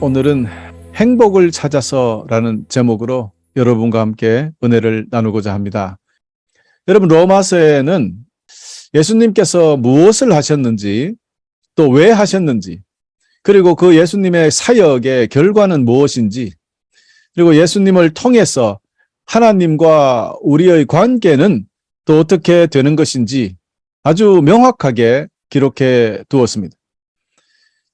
오늘은 행복을 찾아서라는 제목으로 여러분과 함께 은혜를 나누고자 합니다. 여러분, 로마서에는 예수님께서 무엇을 하셨는지, 또 왜 하셨는지, 그리고 그 예수님의 사역의 결과는 무엇인지, 그리고 예수님을 통해서 하나님과 우리의 관계는 또 어떻게 되는 것인지 아주 명확하게 기록해 두었습니다.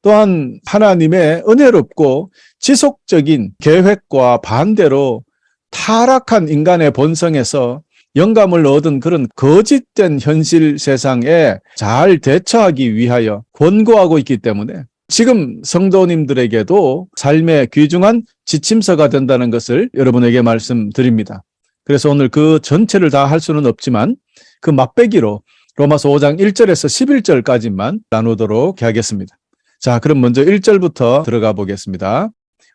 또한 하나님의 은혜롭고 지속적인 계획과 반대로 타락한 인간의 본성에서 영감을 얻은 그런 거짓된 현실 세상에 잘 대처하기 위하여 권고하고 있기 때문에 지금 성도님들에게도 삶의 귀중한 지침서가 된다는 것을 여러분에게 말씀드립니다. 그래서 오늘 그 전체를 다 할 수는 없지만 그 맛배기로 로마서 5장 1절에서 11절까지만 나누도록 하겠습니다. 자, 그럼 먼저 1절부터 들어가 보겠습니다.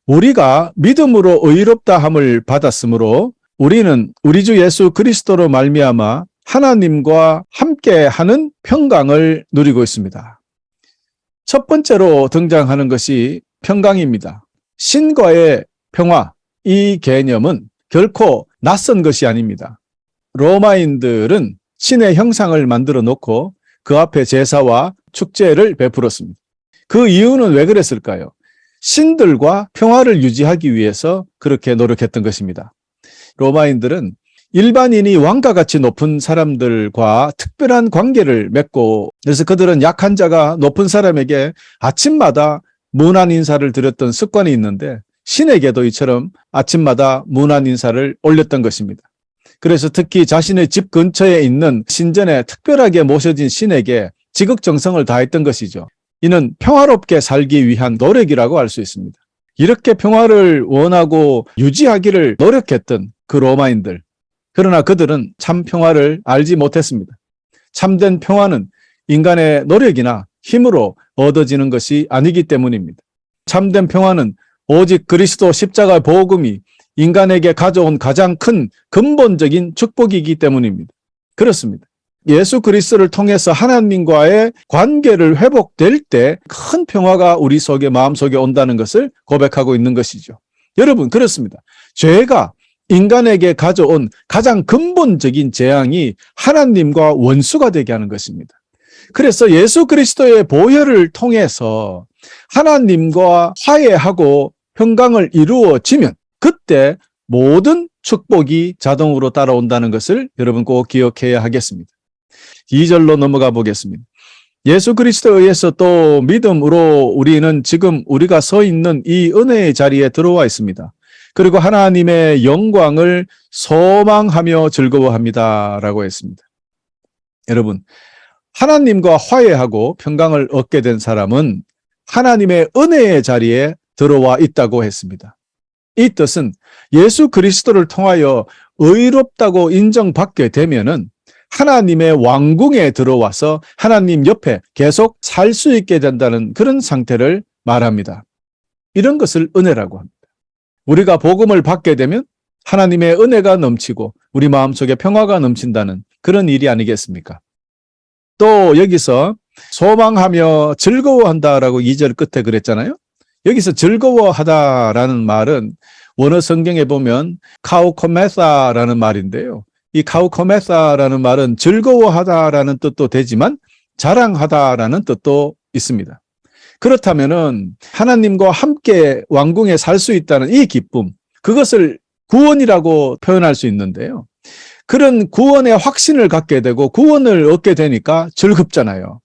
우리가 믿음으로 의롭다 함을 받았으므로 우리는 우리 주 예수 그리스도로 말미암아 하나님과 함께하는 평강을 누리고 있습니다. 첫 번째로 등장하는 것이 평강입니다. 신과의 평화, 이 개념은 결코 낯선 것이 아닙니다. 로마인들은 신의 형상을 만들어 놓고 그 앞에 제사와 축제를 베풀었습니다. 그 이유는 왜 그랬을까요? 신들과 평화를 유지하기 위해서 그렇게 노력했던 것입니다. 로마인들은 일반인이 왕가같이 높은 사람들과 특별한 관계를 맺고, 그래서 그들은 약한 자가 높은 사람에게 아침마다 문안 인사를 드렸던 습관이 있는데 신에게도 이처럼 아침마다 문안 인사를 올렸던 것입니다. 그래서 특히 자신의 집 근처에 있는 신전에 특별하게 모셔진 신에게 지극정성을 다했던 것이죠. 이는 평화롭게 살기 위한 노력이라고 할 수 있습니다. 이렇게 평화를 원하고 유지하기를 노력했던 그 로마인들, 그러나 그들은 참 평화를 알지 못했습니다. 참된 평화는 인간의 노력이나 힘으로 얻어지는 것이 아니기 때문입니다. 참된 평화는 오직 그리스도 십자가 복음이 인간에게 가져온 가장 큰 근본적인 축복이기 때문입니다. 그렇습니다. 예수 그리스도를 통해서 하나님과의 관계를 회복될 때 큰 평화가 우리 속에, 마음속에 온다는 것을 고백하고 있는 것이죠. 여러분, 그렇습니다. 죄가 인간에게 가져온 가장 근본적인 재앙이 하나님과 원수가 되게 하는 것입니다. 그래서 예수 그리스도의 보혈을 통해서 하나님과 화해하고 평강을 이루어지면 그때 모든 축복이 자동으로 따라온다는 것을 여러분 꼭 기억해야 하겠습니다. 2절로 넘어가 보겠습니다. 예수 그리스도에 의해서 또 믿음으로 우리는 지금 우리가 서 있는 이 은혜의 자리에 들어와 있습니다. 그리고 하나님의 영광을 소망하며 즐거워합니다 라고 했습니다. 여러분, 하나님과 화해하고 평강을 얻게 된 사람은 하나님의 은혜의 자리에 들어와 있다고 했습니다. 이 뜻은 예수 그리스도를 통하여 의롭다고 인정받게 되면은 하나님의 왕궁에 들어와서 하나님 옆에 계속 살 수 있게 된다는 그런 상태를 말합니다. 이런 것을 은혜라고 합니다. 우리가 복음을 받게 되면 하나님의 은혜가 넘치고 우리 마음속에 평화가 넘친다는 그런 일이 아니겠습니까? 또 여기서 소망하며 즐거워한다라고 2절 끝에 그랬잖아요. 여기서 즐거워하다라는 말은 원어 성경에 보면 카우코메사라는 말인데요. 이 카우코메사라는 말은 즐거워하다라는 뜻도 되지만 자랑하다라는 뜻도 있습니다. 그렇다면은 하나님과 함께 왕궁에 살 수 있다는 이 기쁨, 그것을 구원이라고 표현할 수 있는데요. 그런 구원의 확신을 갖게 되고 구원을 얻게 되니까 즐겁잖아요.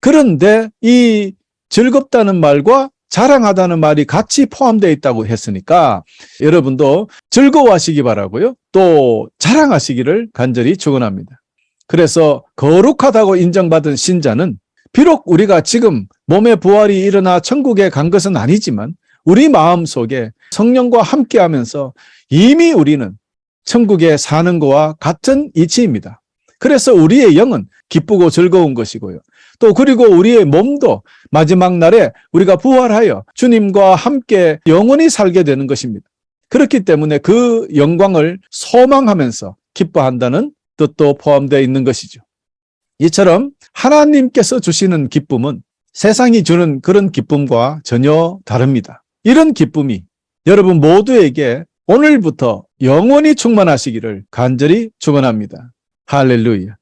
그런데 이 즐겁다는 말과 자랑하다는 말이 같이 포함되어 있다고 했으니까 여러분도 즐거워하시기 바라고요. 또 자랑하시기를 간절히 축원합니다. 그래서 거룩하다고 인정받은 신자는 비록 우리가 지금 몸의 부활이 일어나 천국에 간 것은 아니지만 우리 마음속에 성령과 함께하면서 이미 우리는 천국에 사는 것과 같은 이치입니다. 그래서 우리의 영은 기쁘고 즐거운 것이고요. 또 그리고 우리의 몸도 마지막 날에 우리가 부활하여 주님과 함께 영원히 살게 되는 것입니다. 그렇기 때문에 그 영광을 소망하면서 기뻐한다는 뜻도 포함되어 있는 것이죠. 이처럼 하나님께서 주시는 기쁨은 세상이 주는 그런 기쁨과 전혀 다릅니다. 이런 기쁨이 여러분 모두에게 오늘부터 영원히 충만하시기를 간절히 축원합니다. 할렐루야.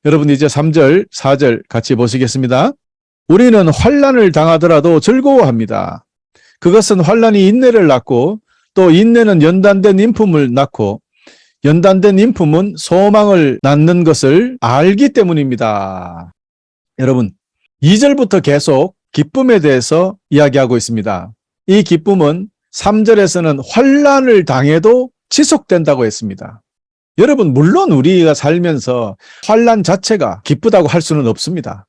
여러분 이제 3절, 4절 같이 보시겠습니다. 우리는 환난을 당하더라도 즐거워합니다. 그것은 환난이 인내를 낳고 또 인내는 연단된 인품을 낳고 연단된 인품은 소망을 낳는 것을 알기 때문입니다. 여러분 2절부터 계속 기쁨에 대해서 이야기하고 있습니다. 이 기쁨은 3절에서는 환난을 당해도 지속된다고 했습니다. 여러분 물론 우리가 살면서 환난 자체가 기쁘다고 할 수는 없습니다.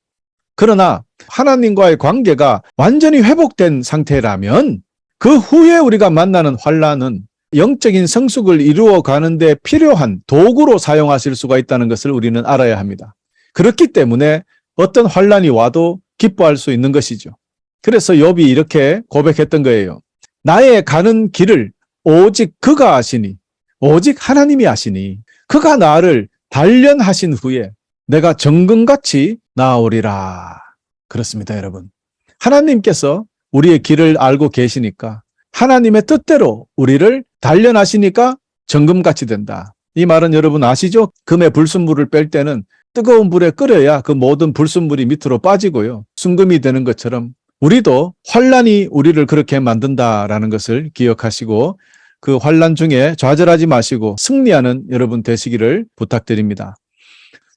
그러나 하나님과의 관계가 완전히 회복된 상태라면 그 후에 우리가 만나는 환난은 영적인 성숙을 이루어 가는데 필요한 도구로 사용하실 수가 있다는 것을 우리는 알아야 합니다. 그렇기 때문에 어떤 환난이 와도 기뻐할 수 있는 것이죠. 그래서 욥이 이렇게 고백했던 거예요. 나의 가는 길을 오직 그가 아시니 오직 하나님이 아시니 그가 나를 단련하신 후에 내가 정금같이 나아오리라. 그렇습니다, 여러분. 하나님께서 우리의 길을 알고 계시니까 하나님의 뜻대로 우리를 단련하시니까 정금같이 된다. 이 말은 여러분 아시죠? 금의 불순물을 뺄 때는 뜨거운 불에 끓여야 그 모든 불순물이 밑으로 빠지고요. 순금이 되는 것처럼 우리도 환난이 우리를 그렇게 만든다라는 것을 기억하시고 그 환난 중에 좌절하지 마시고 승리하는 여러분 되시기를 부탁드립니다.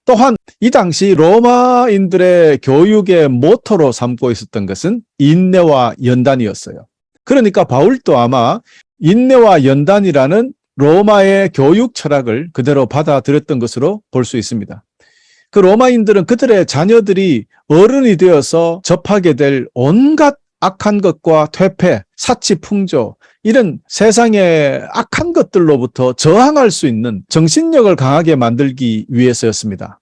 또한 이 당시 로마인들의 교육의 모토로 삼고 있었던 것은 인내와 연단이었어요. 그러니까 바울도 아마 인내와 연단이라는 로마의 교육 철학을 그대로 받아들였던 것으로 볼 수 있습니다. 그 로마인들은 그들의 자녀들이 어른이 되어서 접하게 될 온갖 악한 것과 퇴폐, 사치풍조 이런 세상의 악한 것들로부터 저항할 수 있는 정신력을 강하게 만들기 위해서였습니다.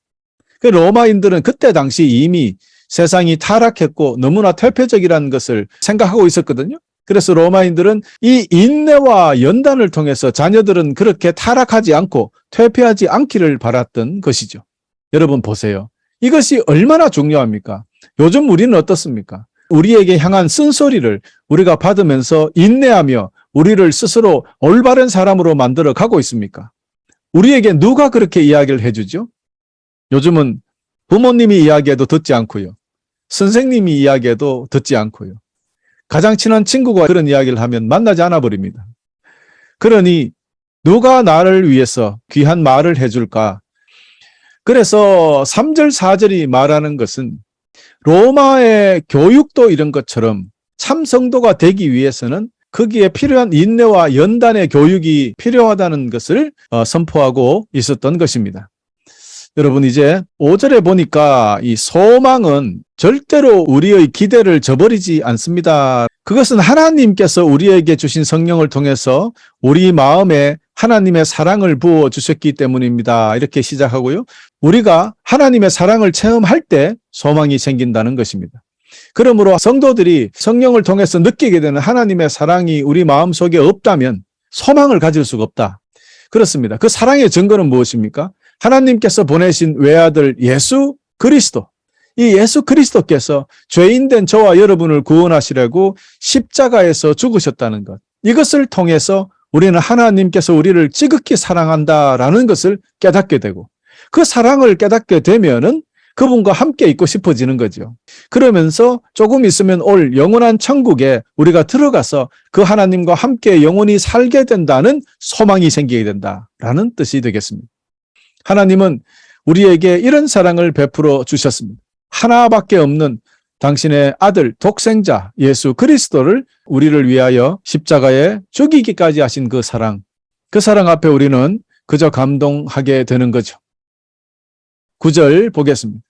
그 로마인들은 그때 당시 이미 세상이 타락했고 너무나 퇴폐적이라는 것을 생각하고 있었거든요. 그래서 로마인들은 이 인내와 연단을 통해서 자녀들은 그렇게 타락하지 않고 퇴폐하지 않기를 바랐던 것이죠. 여러분 보세요. 이것이 얼마나 중요합니까? 요즘 우리는 어떻습니까? 우리에게 향한 쓴소리를 우리가 받으면서 인내하며 우리를 스스로 올바른 사람으로 만들어 가고 있습니까? 우리에게 누가 그렇게 이야기를 해주죠? 요즘은 부모님이 이야기해도 듣지 않고요. 선생님이 이야기해도 듣지 않고요. 가장 친한 친구가 그런 이야기를 하면 만나지 않아 버립니다. 그러니 누가 나를 위해서 귀한 말을 해줄까? 그래서 3절, 4절이 말하는 것은 로마의 교육도 이런 것처럼 참 성도가 되기 위해서는 거기에 필요한 인내와 연단의 교육이 필요하다는 것을 선포하고 있었던 것입니다. 여러분 이제 5절에 보니까 이 소망은 절대로 우리의 기대를 저버리지 않습니다. 그것은 하나님께서 우리에게 주신 성령을 통해서 우리 마음에 하나님의 사랑을 부어 주셨기 때문입니다. 이렇게 시작하고요. 우리가 하나님의 사랑을 체험할 때 소망이 생긴다는 것입니다. 그러므로 성도들이 성령을 통해서 느끼게 되는 하나님의 사랑이 우리 마음속에 없다면 소망을 가질 수가 없다. 그렇습니다. 그 사랑의 증거는 무엇입니까? 하나님께서 보내신 외아들 예수 그리스도, 이 예수 그리스도께서 죄인된 저와 여러분을 구원하시려고 십자가에서 죽으셨다는 것, 이것을 통해서 우리는 하나님께서 우리를 지극히 사랑한다라는 것을 깨닫게 되고 그 사랑을 깨닫게 되면은 그분과 함께 있고 싶어지는 거죠. 그러면서 조금 있으면 올 영원한 천국에 우리가 들어가서 그 하나님과 함께 영원히 살게 된다는 소망이 생기게 된다라는 뜻이 되겠습니다. 하나님은 우리에게 이런 사랑을 베풀어 주셨습니다. 하나밖에 없는 당신의 아들 독생자 예수 그리스도를 우리를 위하여 십자가에 죽이기까지 하신 그 사랑 앞에 우리는 그저 감동하게 되는 거죠. 9절 보겠습니다.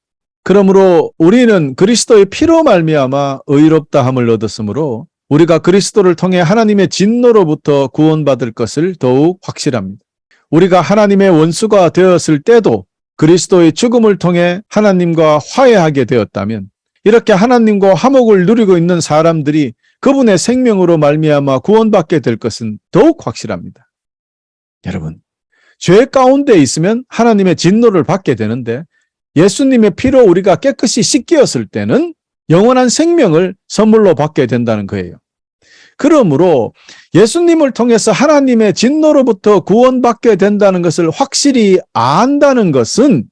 그러므로 우리는 그리스도의 피로 말미암아 의롭다함을 얻었으므로 우리가 그리스도를 통해 하나님의 진노로부터 구원받을 것을 더욱 확실합니다. 우리가 하나님의 원수가 되었을 때도 그리스도의 죽음을 통해 하나님과 화해하게 되었다면 이렇게 하나님과 화목을 누리고 있는 사람들이 그분의 생명으로 말미암아 구원받게 될 것은 더욱 확실합니다. 여러분, 죄 가운데 있으면 하나님의 진노를 받게 되는데 예수님의 피로 우리가 깨끗이 씻겼을 때는 영원한 생명을 선물로 받게 된다는 거예요. 그러므로 예수님을 통해서 하나님의 진노로부터 구원받게 된다는 것을 확실히 안다는 것은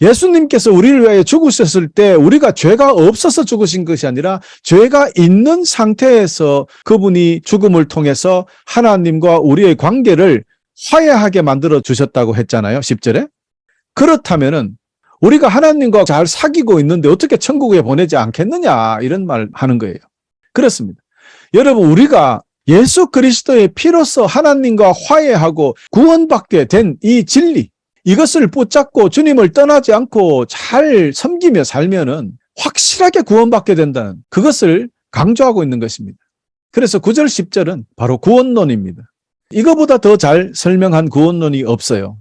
예수님께서 우리를 위하여 죽으셨을 때 우리가 죄가 없어서 죽으신 것이 아니라 죄가 있는 상태에서 그분이 죽음을 통해서 하나님과 우리의 관계를 화해하게 만들어 주셨다고 했잖아요. 10절에. 그렇다면은 우리가 하나님과 잘 사귀고 있는데 어떻게 천국에 보내지 않겠느냐 이런 말 하는 거예요. 그렇습니다. 여러분, 우리가 예수 그리스도의 피로서 하나님과 화해하고 구원받게 된 이 진리, 이것을 붙잡고 주님을 떠나지 않고 잘 섬기며 살면은 확실하게 구원받게 된다는 그것을 강조하고 있는 것입니다. 그래서 9절 10절은 바로 구원론입니다. 이거보다 더 잘 설명한 구원론이 없어요.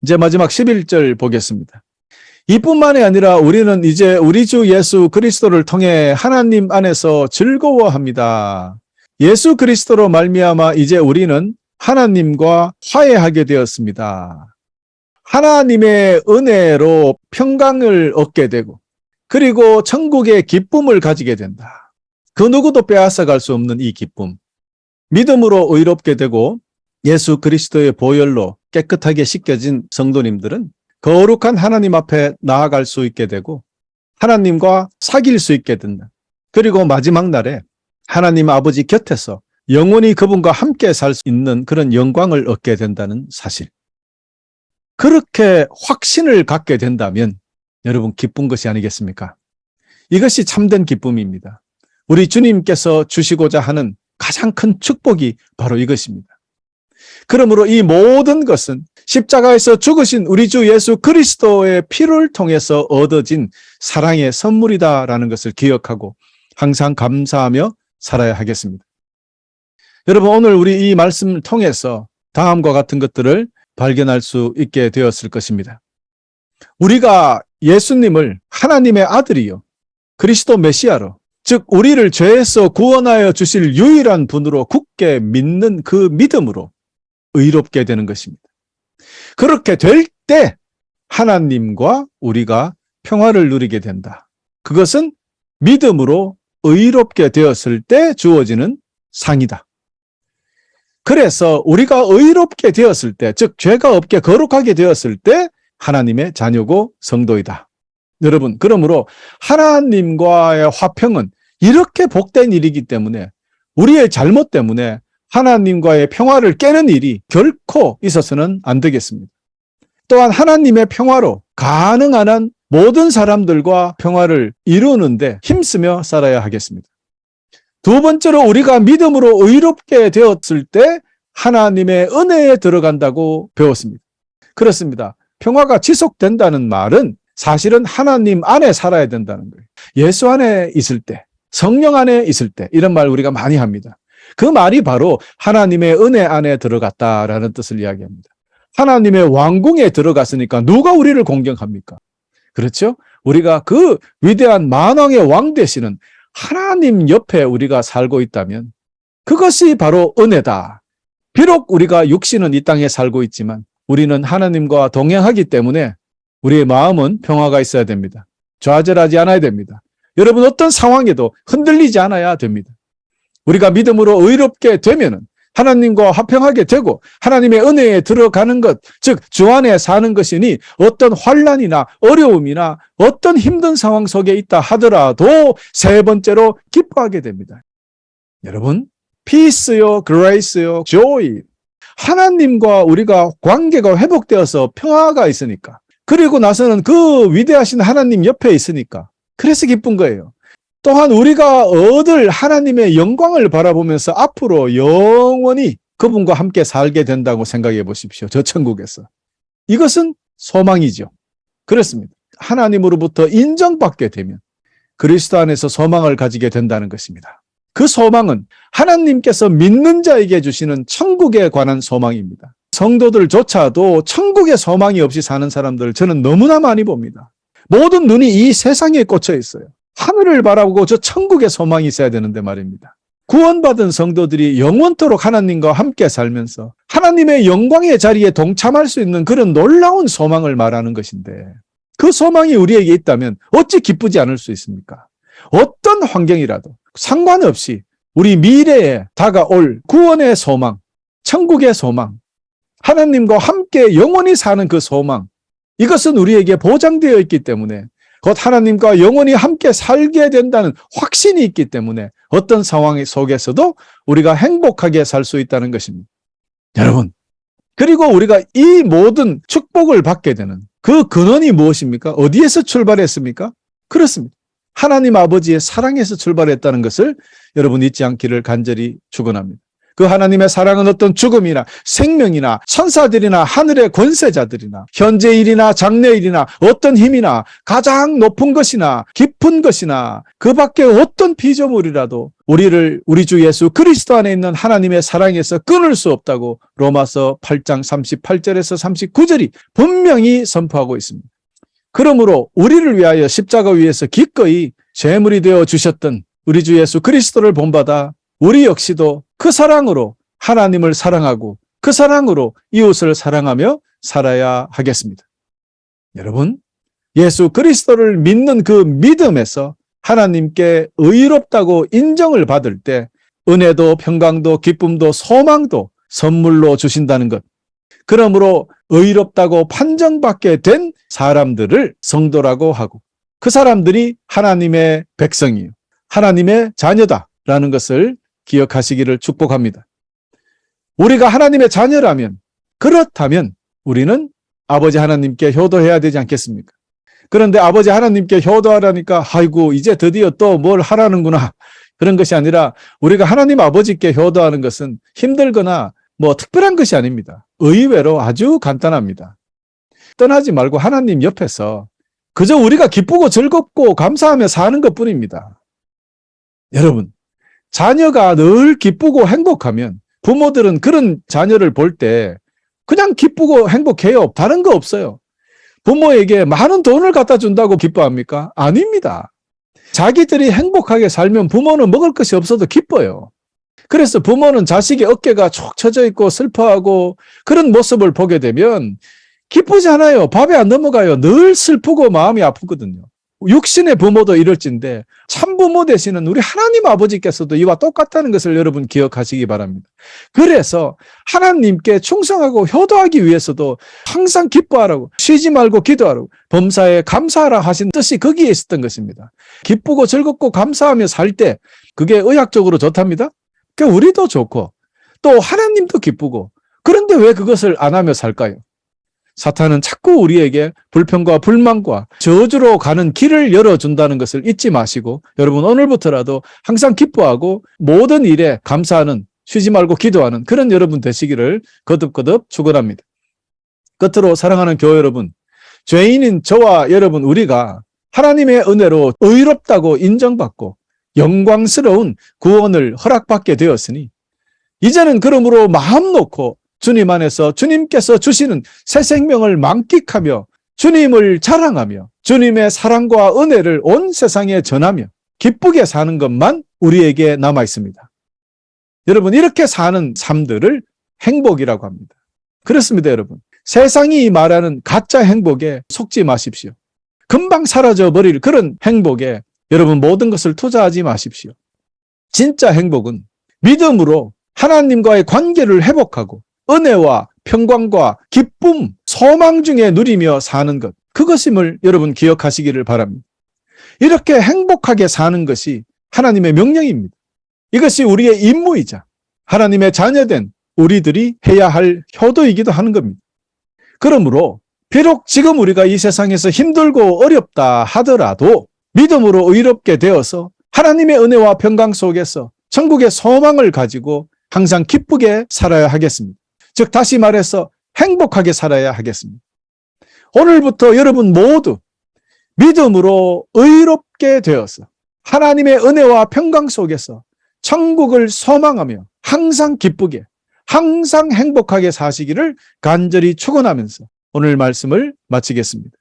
이제 마지막 11절 보겠습니다. 이뿐만이 아니라 우리는 이제 우리 주 예수 그리스도를 통해 하나님 안에서 즐거워합니다. 예수 그리스도로 말미암아 이제 우리는 하나님과 화해하게 되었습니다. 하나님의 은혜로 평강을 얻게 되고 그리고 천국의 기쁨을 가지게 된다. 그 누구도 빼앗아갈 수 없는 이 기쁨. 믿음으로 의롭게 되고 예수 그리스도의 보혈로 깨끗하게 씻겨진 성도님들은 거룩한 하나님 앞에 나아갈 수 있게 되고 하나님과 사귈 수 있게 된다. 그리고 마지막 날에 하나님 아버지 곁에서 영원히 그분과 함께 살 수 있는 그런 영광을 얻게 된다는 사실. 그렇게 확신을 갖게 된다면 여러분 기쁜 것이 아니겠습니까? 이것이 참된 기쁨입니다. 우리 주님께서 주시고자 하는 가장 큰 축복이 바로 이것입니다. 그러므로 이 모든 것은 십자가에서 죽으신 우리 주 예수 그리스도의 피를 통해서 얻어진 사랑의 선물이다라는 것을 기억하고 항상 감사하며 살아야 하겠습니다. 여러분, 오늘 우리 이 말씀을 통해서 다음과 같은 것들을 발견할 수 있게 되었을 것입니다. 우리가 예수님을 하나님의 아들이요 그리스도 메시아로, 즉 우리를 죄에서 구원하여 주실 유일한 분으로 굳게 믿는 그 믿음으로 의롭게 되는 것입니다. 그렇게 될 때 하나님과 우리가 평화를 누리게 된다. 그것은 믿음으로 의롭게 되었을 때 주어지는 상이다. 그래서 우리가 의롭게 되었을 때, 즉 죄가 없게 거룩하게 되었을 때 하나님의 자녀고 성도이다. 여러분, 그러므로 하나님과의 화평은 이렇게 복된 일이기 때문에 우리의 잘못 때문에 하나님과의 평화를 깨는 일이 결코 있어서는 안 되겠습니다. 또한 하나님의 평화로 가능한 한 모든 사람들과 평화를 이루는데 힘쓰며 살아야 하겠습니다. 두 번째로 우리가 믿음으로 의롭게 되었을 때 하나님의 은혜에 들어간다고 배웠습니다. 그렇습니다. 평화가 지속된다는 말은 사실은 하나님 안에 살아야 된다는 거예요. 예수 안에 있을 때, 성령 안에 있을 때 이런 말 우리가 많이 합니다. 그 말이 바로 하나님의 은혜 안에 들어갔다라는 뜻을 이야기합니다. 하나님의 왕궁에 들어갔으니까 누가 우리를 공경합니까? 그렇죠? 우리가 그 위대한 만왕의 왕 되시는 하나님 옆에 우리가 살고 있다면 그것이 바로 은혜다. 비록 우리가 육신은 이 땅에 살고 있지만 우리는 하나님과 동행하기 때문에 우리의 마음은 평화가 있어야 됩니다. 좌절하지 않아야 됩니다. 여러분, 어떤 상황에도 흔들리지 않아야 됩니다. 우리가 믿음으로 의롭게 되면은 하나님과 화평하게 되고 하나님의 은혜에 들어가는 것, 즉 주 안에 사는 것이니 어떤 환난이나 어려움이나 어떤 힘든 상황 속에 있다 하더라도 세 번째로 기뻐하게 됩니다. 여러분, peace요, grace요, joy. 하나님과 우리가 관계가 회복되어서 평화가 있으니까, 그리고 나서는 그 위대하신 하나님 옆에 있으니까 그래서 기쁜 거예요. 또한 우리가 얻을 하나님의 영광을 바라보면서 앞으로 영원히 그분과 함께 살게 된다고 생각해 보십시오. 저 천국에서. 이것은 소망이죠. 그렇습니다. 하나님으로부터 인정받게 되면 그리스도 안에서 소망을 가지게 된다는 것입니다. 그 소망은 하나님께서 믿는 자에게 주시는 천국에 관한 소망입니다. 성도들조차도 천국에 소망이 없이 사는 사람들 저는 너무나 많이 봅니다. 모든 눈이 이 세상에 꽂혀 있어요. 하늘을 바라보고 저 천국에 소망이 있어야 되는데 말입니다. 구원받은 성도들이 영원토록 하나님과 함께 살면서 하나님의 영광의 자리에 동참할 수 있는 그런 놀라운 소망을 말하는 것인데, 그 소망이 우리에게 있다면 어찌 기쁘지 않을 수 있습니까? 어떤 환경이라도 상관없이 우리 미래에 다가올 구원의 소망, 천국의 소망, 하나님과 함께 영원히 사는 그 소망, 이것은 우리에게 보장되어 있기 때문에 곧 하나님과 영원히 함께 살게 된다는 확신이 있기 때문에 어떤 상황 속에서도 우리가 행복하게 살 수 있다는 것입니다. 여러분, 그리고 우리가 이 모든 축복을 받게 되는 그 근원이 무엇입니까? 어디에서 출발했습니까? 그렇습니다. 하나님 아버지의 사랑에서 출발했다는 것을 여러분 잊지 않기를 간절히 축원합니다. 그 하나님의 사랑은 어떤 죽음이나 생명이나 천사들이나 하늘의 권세자들이나 현재일이나 장래일이나 어떤 힘이나 가장 높은 것이나 깊은 것이나 그 밖에 어떤 피조물이라도 우리를 우리 주 예수 그리스도 안에 있는 하나님의 사랑에서 끊을 수 없다고 로마서 8장 38절에서 39절이 분명히 선포하고 있습니다. 그러므로 우리를 위하여 십자가 위에서 기꺼이 제물이 되어 주셨던 우리 주 예수 그리스도를 본받아 우리 역시도 그 사랑으로 하나님을 사랑하고 그 사랑으로 이웃을 사랑하며 살아야 하겠습니다. 여러분, 예수 그리스도를 믿는 그 믿음에서 하나님께 의롭다고 인정을 받을 때 은혜도 평강도 기쁨도 소망도 선물로 주신다는 것. 그러므로 의롭다고 판정받게 된 사람들을 성도라고 하고 그 사람들이 하나님의 백성이요, 하나님의 자녀다라는 것을 기억하시기를 축복합니다. 우리가 하나님의 자녀라면, 그렇다면 우리는 아버지 하나님께 효도해야 되지 않겠습니까? 그런데 아버지 하나님께 효도하라니까 아이고 이제 드디어 또 뭘 하라는구나, 그런 것이 아니라 우리가 하나님 아버지께 효도하는 것은 힘들거나 뭐 특별한 것이 아닙니다. 의외로 아주 간단합니다. 떠나지 말고 하나님 옆에서 그저 우리가 기쁘고 즐겁고 감사하며 사는 것뿐입니다. 여러분, 자녀가 늘 기쁘고 행복하면 부모들은 그런 자녀를 볼 때 그냥 기쁘고 행복해요. 다른 거 없어요. 부모에게 많은 돈을 갖다 준다고 기뻐합니까? 아닙니다. 자기들이 행복하게 살면 부모는 먹을 것이 없어도 기뻐요. 그래서 부모는 자식의 어깨가 촉 처져 있고 슬퍼하고 그런 모습을 보게 되면 기쁘지 않아요. 밥에 안 넘어가요. 늘 슬프고 마음이 아프거든요. 육신의 부모도 이럴진데 참부모 되시는 우리 하나님 아버지께서도 이와 똑같다는 것을 여러분 기억하시기 바랍니다. 그래서 하나님께 충성하고 효도하기 위해서도 항상 기뻐하라고, 쉬지 말고 기도하라고, 범사에 감사하라 하신 뜻이 거기에 있었던 것입니다. 기쁘고 즐겁고 감사하며 살 때 그게 의학적으로 좋답니다. 그러니까 우리도 좋고 또 하나님도 기쁘고, 그런데 왜 그것을 안 하며 살까요? 사탄은 자꾸 우리에게 불평과 불만과 저주로 가는 길을 열어준다는 것을 잊지 마시고 여러분 오늘부터라도 항상 기뻐하고 모든 일에 감사하는, 쉬지 말고 기도하는 그런 여러분 되시기를 거듭거듭 축원합니다. 끝으로 사랑하는 교회 여러분, 죄인인 저와 여러분 우리가 하나님의 은혜로 의롭다고 인정받고 영광스러운 구원을 허락받게 되었으니 이제는 그러므로 마음 놓고 주님 안에서 주님께서 주시는 새 생명을 만끽하며 주님을 자랑하며 주님의 사랑과 은혜를 온 세상에 전하며 기쁘게 사는 것만 우리에게 남아 있습니다. 여러분, 이렇게 사는 삶들을 행복이라고 합니다. 그렇습니다, 여러분. 세상이 말하는 가짜 행복에 속지 마십시오. 금방 사라져 버릴 그런 행복에 여러분 모든 것을 투자하지 마십시오. 진짜 행복은 믿음으로 하나님과의 관계를 회복하고 은혜와 평강과 기쁨, 소망 중에 누리며 사는 것, 그것임을 여러분 기억하시기를 바랍니다. 이렇게 행복하게 사는 것이 하나님의 명령입니다. 이것이 우리의 임무이자 하나님의 자녀된 우리들이 해야 할 효도이기도 하는 겁니다. 그러므로 비록 지금 우리가 이 세상에서 힘들고 어렵다 하더라도 믿음으로 의롭게 되어서 하나님의 은혜와 평강 속에서 천국의 소망을 가지고 항상 기쁘게 살아야 하겠습니다. 즉 다시 말해서 행복하게 살아야 하겠습니다. 오늘부터 여러분 모두 믿음으로 의롭게 되어서 하나님의 은혜와 평강 속에서 천국을 소망하며 항상 기쁘게, 항상 행복하게 사시기를 간절히 축원하면서 오늘 말씀을 마치겠습니다.